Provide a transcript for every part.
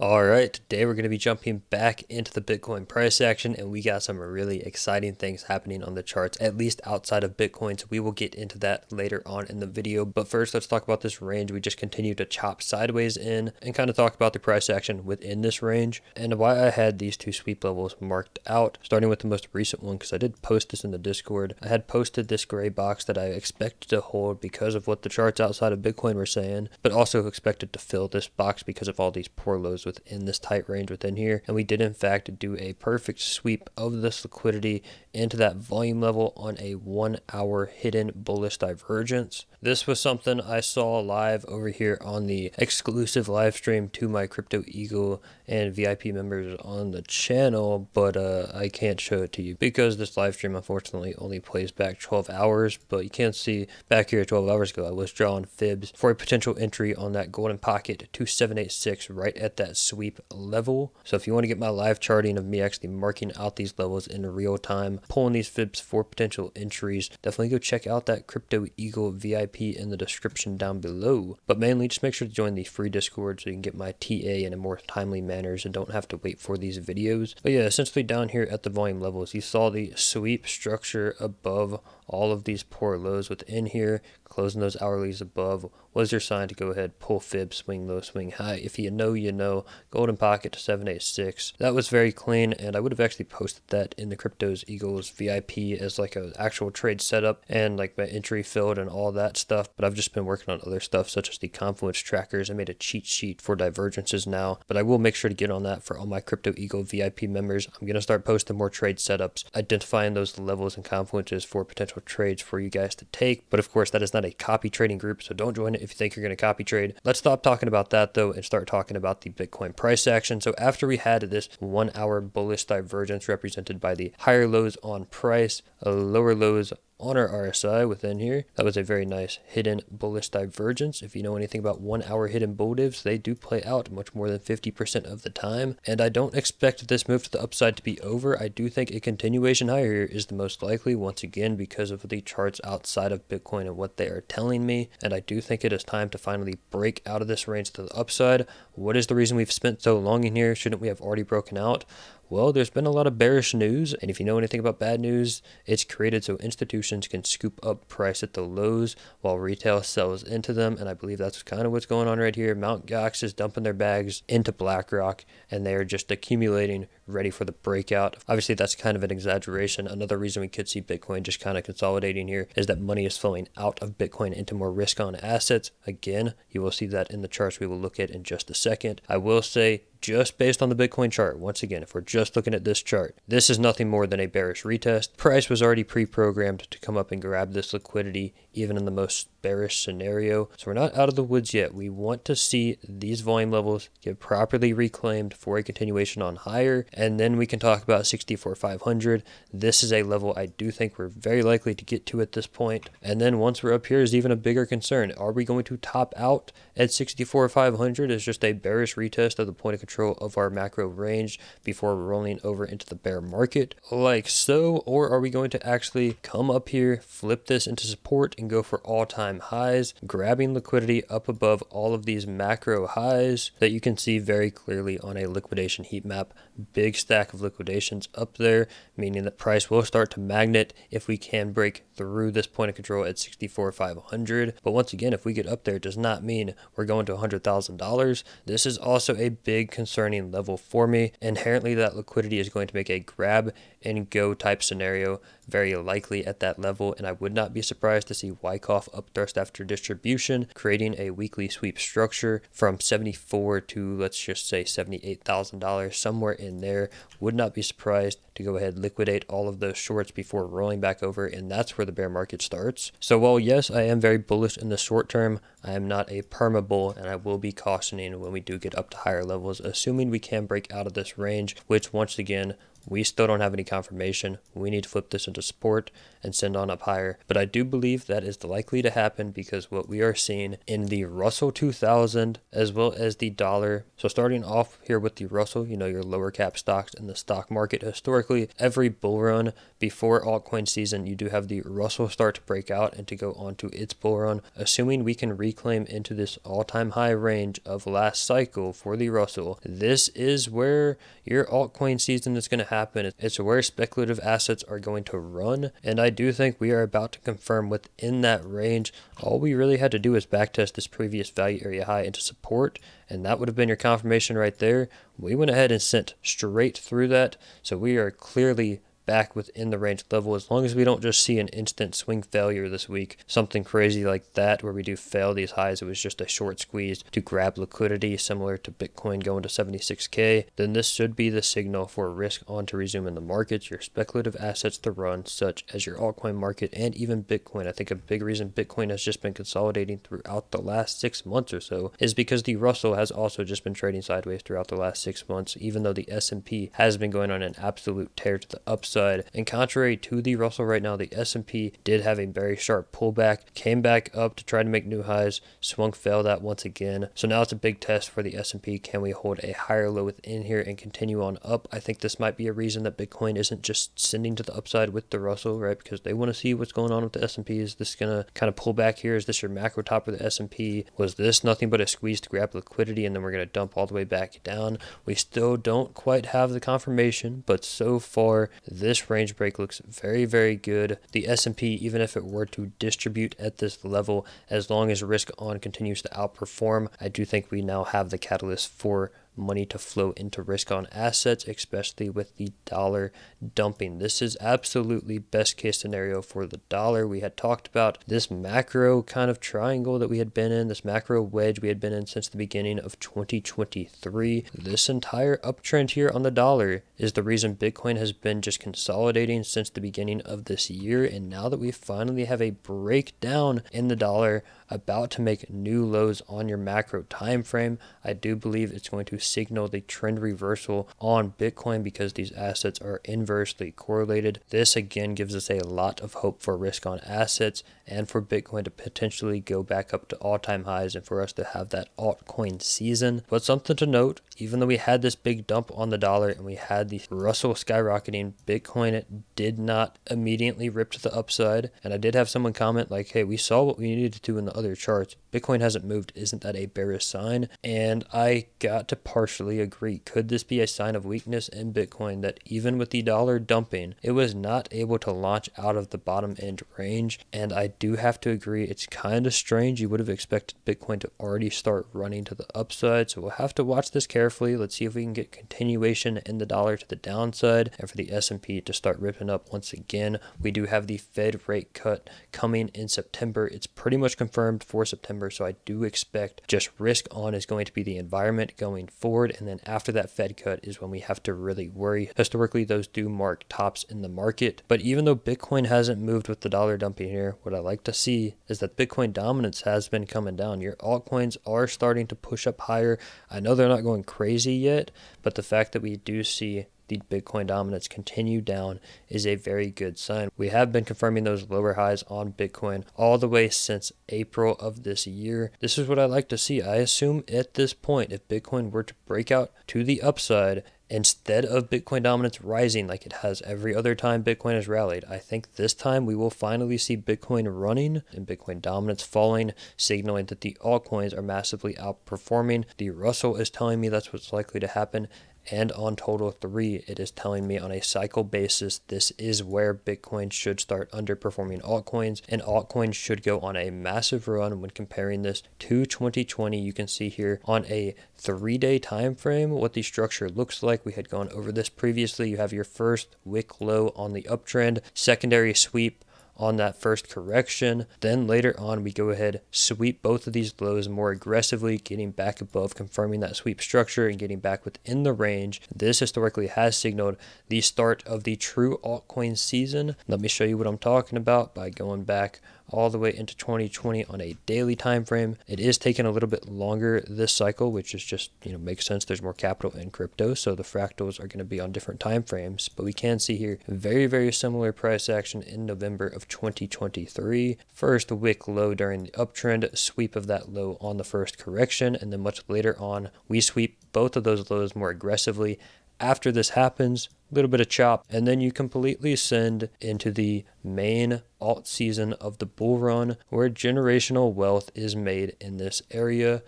All right, today we're going to be jumping back into the Bitcoin price action, and we got some really exciting things happening on the charts, at least outside of Bitcoin. So we will get into that later on in the video. But first, let's talk about this range we just continue to chop sideways in and kind of talk about the price action within this range and why I had these two sweep levels marked out, starting with the most recent one, because I did post this in the Discord. I had posted this gray box that I expected to hold because of what the charts outside of Bitcoin were saying, but also expected to fill this box because of all these poor lows within this tight range within here. And we did in fact do a perfect sweep of this liquidity into that volume level on a 1 hour hidden bullish divergence. This was something I saw live over here on the exclusive live stream to my Crypto Eagle and VIP members on the channel, but I can't show it to you because this live stream unfortunately only plays back 12 hours. But you can see back here 12 hours ago I was drawing fibs for a potential entry on that golden pocket to 786 right at that sweep level. So if you want to get my live charting of me actually marking out these levels in real time, pulling these fibs for potential entries, definitely go check out that Crypto Eagle VIP in the description down below. But mainly just make sure to join the free Discord so you can get my TA in a more timely manners and don't have to wait for these videos. But yeah, essentially down here at the volume levels, you saw the sweep structure above all of these poor lows within here. Closing those hourlies above was your sign to go ahead, pull fib, swing low, swing high. If you know, you know. Golden pocket to 786. That was very clean, and I would have actually posted that in the Cryptos Eagles VIP as like an actual trade setup and like my entry filled and all that stuff. But I've just been working on other stuff such as the confluence trackers. I made a cheat sheet for divergences now, but I will make sure to get on that for all my Crypto Eagle VIP members. I'm going to start posting more trade setups, identifying those levels and confluences for potential trades for you guys to take. But of course, that is not a copy trading group, so don't join it if you think you're going to copy trade. Let's stop talking about that though and start talking about the Bitcoin price action. So after we had this 1 hour bullish divergence represented by the higher lows on price, lower lows on our RSI within here, that was a very nice hidden bullish divergence. If you know anything about 1 hour hidden bull divs, they do play out much more than 50% of the time. And I don't expect this move to the upside to be over. I do think a continuation higher here is the most likely, once again, because of the charts outside of Bitcoin and what they are telling me. And I do think it is time to finally break out of this range to the upside. What is the reason we've spent so long in here? Shouldn't we have already broken out? Well, there's been a lot of bearish news, and if you know anything about bad news, it's created so institutions can scoop up price at the lows while retail sells into them, and I believe that's kind of what's going on right here. Mt. Gox is dumping their bags into BlackRock, and they're just accumulating, ready for the breakout. Obviously, that's kind of an exaggeration. Another reason we could see Bitcoin just kind of consolidating here is that money is flowing out of Bitcoin into more risk-on assets. Again, you will see that in the charts we will look at in just a second. I will say, just based on the Bitcoin chart, once again, if we're just looking at this chart, this is nothing more than a bearish retest. Price was already pre-programmed to come up and grab this liquidity, even in the most bearish scenario. So we're not out of the woods yet. We want to see these volume levels get properly reclaimed for a continuation on higher, and then we can talk about 64,500. This is a level I do think we're very likely to get to at this point. And then once we're up here is even a bigger concern. Are we going to top out at 64,500 as just a bearish retest of the point of control of our macro range before rolling over into the bear market like so? Or are we going to actually come up here, flip this into support, and go for all-time highs, grabbing liquidity up above all of these macro highs that you can see very clearly on a liquidation heat map? Big stack of liquidations up there, meaning that price will start to magnet if we can break through this point of control at 64,500. But once again, if we get up there, it does not mean we're going to $100,000. This is also a big concerning level for me. Inherently, that liquidity is going to make a grab and go type scenario very likely at that level, and I would not be surprised to see Wyckoff upthrust after distribution, creating a weekly sweep structure from 74 to, let's just say, $78,000, somewhere in there. Would not be surprised to go ahead, liquidate all of those shorts before rolling back over, and that's where the bear market starts. So while yes, I am very bullish in the short term, I am not a perma bull, and I will be cautioning when we do get up to higher levels, assuming we can break out of this range, which once again, we still don't have any confirmation. We need to flip this into support and send on up higher. But I do believe that is likely to happen because what we are seeing in the Russell 2000 as well as the dollar. So starting off here with the Russell, you know, your lower cap stocks in the stock market historically historically, every bull run before altcoin season, you do have the Russell start to break out and to go on to its bull run. Assuming we can reclaim into this all-time high range of last cycle for the Russell, this is where your altcoin season is going to happen. It's where speculative assets are going to run, and I do think we are about to confirm within that range. All we really had to do is backtest this previous value area high into support, and that would have been your confirmation right there. We went ahead and sent straight through that, so we are clearly back within the range level, as long as we don't just see an instant swing failure this week, something crazy like that where we do fail these highs. It was just a short squeeze to grab liquidity similar to Bitcoin going to 76k, then this should be the signal for risk on to resume in the markets, your speculative assets to run, such as your altcoin market and even Bitcoin. I think a big reason Bitcoin has just been consolidating throughout the last 6 months or so is because the Russell has also just been trading sideways throughout the last 6 months, even though the S&P has been going on an absolute tear to the upside. And contrary to the Russell right now, the S&P did have a very sharp pullback, came back up to try to make new highs, swung, failed that once again. So now it's a big test for the S&P. Can we hold a higher low within here and continue on up? I think this might be a reason that Bitcoin isn't just sending to the upside with the Russell, right? Because they want to see what's going on with the S&P. Is this going to kind of pull back here? Is this your macro top of the S&P? Was this nothing but a squeeze to grab liquidity and then we're going to dump all the way back down? We still don't quite have the confirmation, but so far this range break looks very, very good. The S&P, even if it were to distribute at this level, as long as risk on continues to outperform, I do think we now have the catalyst for money to flow into risk on assets, especially with the dollar dumping. This is absolutely best case scenario for the dollar. We had talked about this macro kind of triangle that we had been in, this macro wedge we had been in since the beginning of 2023. This entire uptrend here on the dollar is the reason Bitcoin has been just consolidating since the beginning of this year. And now that we finally have a breakdown in the dollar about to make new lows on your macro time frame, I do believe it's going to signal the trend reversal on Bitcoin because these assets are inversely correlated. This again gives us a lot of hope for risk on assets and for Bitcoin to potentially go back up to all-time highs and for us to have that altcoin season. But something to note, even though we had this big dump on the dollar and we had the Russell skyrocketing, Bitcoin did not immediately rip to the upside. And I did have someone comment like, hey, we saw what we needed to do in the other charts. Bitcoin hasn't moved. Isn't that a bearish sign? And I got to partially agree. Could this be a sign of weakness in Bitcoin that even with the dollar dumping, it was not able to launch out of the bottom end range? And I do have to agree, it's kind of strange. You would have expected Bitcoin to already start running to the upside. So we'll have to watch this carefully. Let's see if we can get continuation in the dollar to the downside and for the S&P to start ripping up once again. We do have the Fed rate cut coming in September. It's pretty much confirmed for September. So I do expect just risk on is going to be the environment going forward. And then after that Fed cut is when we have to really worry. Historically, those do mark tops in the market. But even though Bitcoin hasn't moved with the dollar dumping here, what I like to see is that Bitcoin dominance has been coming down. Your altcoins are starting to push up higher. I know they're not going crazy yet, but the fact that we do see the Bitcoin dominance continue down is a very good sign. We have been confirming those lower highs on Bitcoin all the way since April of this year. This is what I like to see. I assume at this point, if Bitcoin were to break out to the upside, instead of Bitcoin dominance rising like it has every other time Bitcoin has rallied, I think this time we will finally see Bitcoin running and Bitcoin dominance falling, signaling that the altcoins are massively outperforming. The Russell is telling me that's what's likely to happen. And on total 3, it is telling me on a cycle basis, this is where Bitcoin should start underperforming altcoins, and altcoins should go on a massive run. When comparing this to 2020, you can see here on a 3-day time frame what the structure looks like. We had gone over this previously. You have your first wick low on the uptrend, secondary sweep on that first correction. Then later on, we go ahead, sweep both of these lows more aggressively, getting back above, confirming that sweep structure and getting back within the range. This historically has signaled the start of the true altcoin season. Let me show you what I'm talking about by going back all the way into 2020 on a daily time frame. It is taking a little bit longer this cycle, which is just, makes sense. There's more capital in crypto, so the fractals are going to be on different time frames. But we can see here very, very similar price action in November of 2023. First wick low during the uptrend, sweep of that low on the first correction, and then much later on, we sweep both of those lows more aggressively After this happens, a little bit of chop, and then you completely ascend into the main alt season of the bull run where generational wealth is made in this area.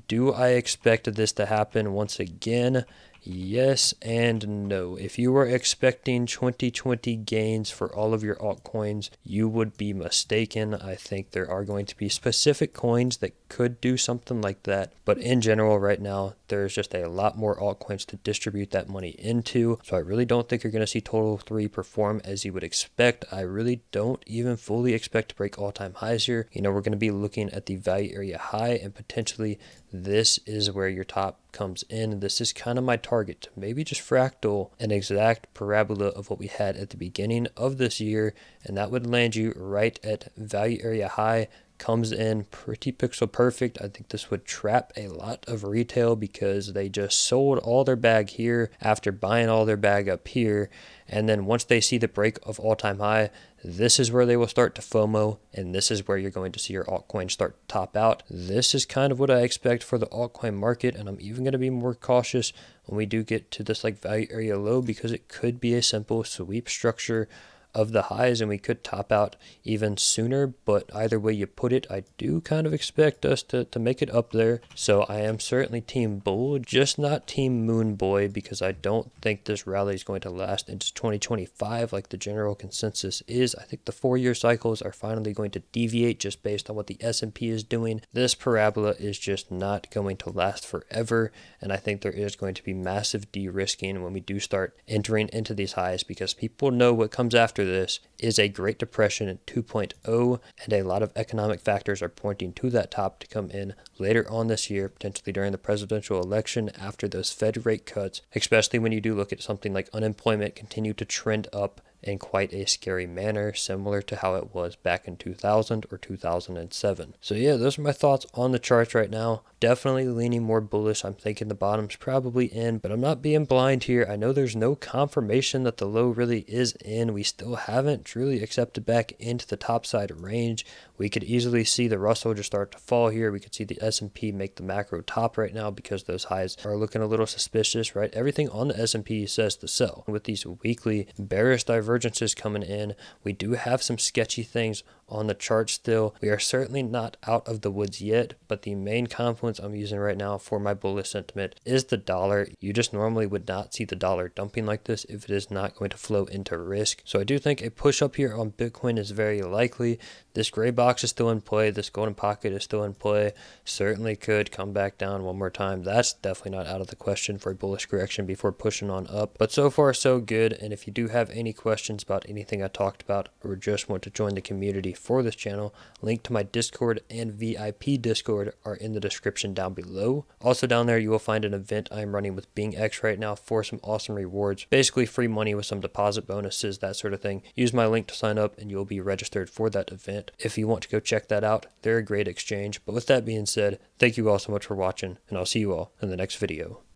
Do I expect this to happen once again? Yes and no. If you were expecting 2020 gains for all of your altcoins, you would be mistaken. I think there are going to be specific coins that could do something like that, but in general right now there's just a lot more altcoins to distribute that money into, so I really don't think you're going to see Total 3 perform as you would expect. I really don't even fully expect to break all-time highs here. We're going to be looking at the value area high, and potentially this is where your top comes in. This is kind of my target, maybe just fractal an exact parabola of what we had at the beginning of this year, and that would land you right at value area high. Comes in pretty pixel perfect. I think this would trap a lot of retail because they just sold all their bag here after buying all their bag up here, and then once they see the break of all-time high, this is where they will start to FOMO, and this is where you're going to see your altcoin start to top out. This is kind of what I expect for the altcoin market, and I'm even going to be more cautious when we do get to this value area low, because it could be a simple sweep structure of the highs and we could top out even sooner. But either way you put it, I do kind of expect us to make it up there. So I am certainly team bull, just not team moon boy, because I don't think this rally is going to last into 2025 like the general consensus is. I think the 4-year cycles are finally going to deviate just based on what the S&P is doing. This parabola is just not going to last forever, and I think there is going to be massive de-risking when we do start entering into these highs, because people know what comes after this is a Great Depression 2.0, and a lot of economic factors are pointing to that top to come in later on this year, potentially during the presidential election after those Fed rate cuts, especially when you do look at something like unemployment continue to trend up in quite a scary manner, similar to how it was back in 2000 or 2007. So yeah, those are my thoughts on the charts right now. Definitely leaning more bullish. I'm thinking the bottom's probably in, but I'm not being blind here. I know there's no confirmation that the low really is in. We still haven't truly accepted back into the top side range. We could easily see the Russell just start to fall here. We could see the S&P make the macro top right now because those highs are looking a little suspicious, right? Everything on the S&P says to sell. With these weekly bearish divergences coming in, we do have some sketchy things on the chart still. We are certainly not out of the woods yet, but the main confluence I'm using right now for my bullish sentiment is the dollar. You just normally would not see the dollar dumping like this if it is not going to flow into risk. So I do think a push up here on Bitcoin is very likely. This gray box is still in play. This golden pocket is still in play. Certainly could come back down one more time. That's definitely not out of the question for a bullish correction before pushing on up. But so far so good. And if you do have any questions about anything I talked about, or just want to join the community for this channel, link to my Discord and VIP Discord are in the description down below. Also down there you will find an event I'm running with BingX right now for some awesome rewards, basically free money with some deposit bonuses, that sort of thing. Use my link to sign up and you'll be registered for that event. If you want to go check that out, they're a great exchange. But with that being said, thank you all so much for watching, and I'll see you all in the next video.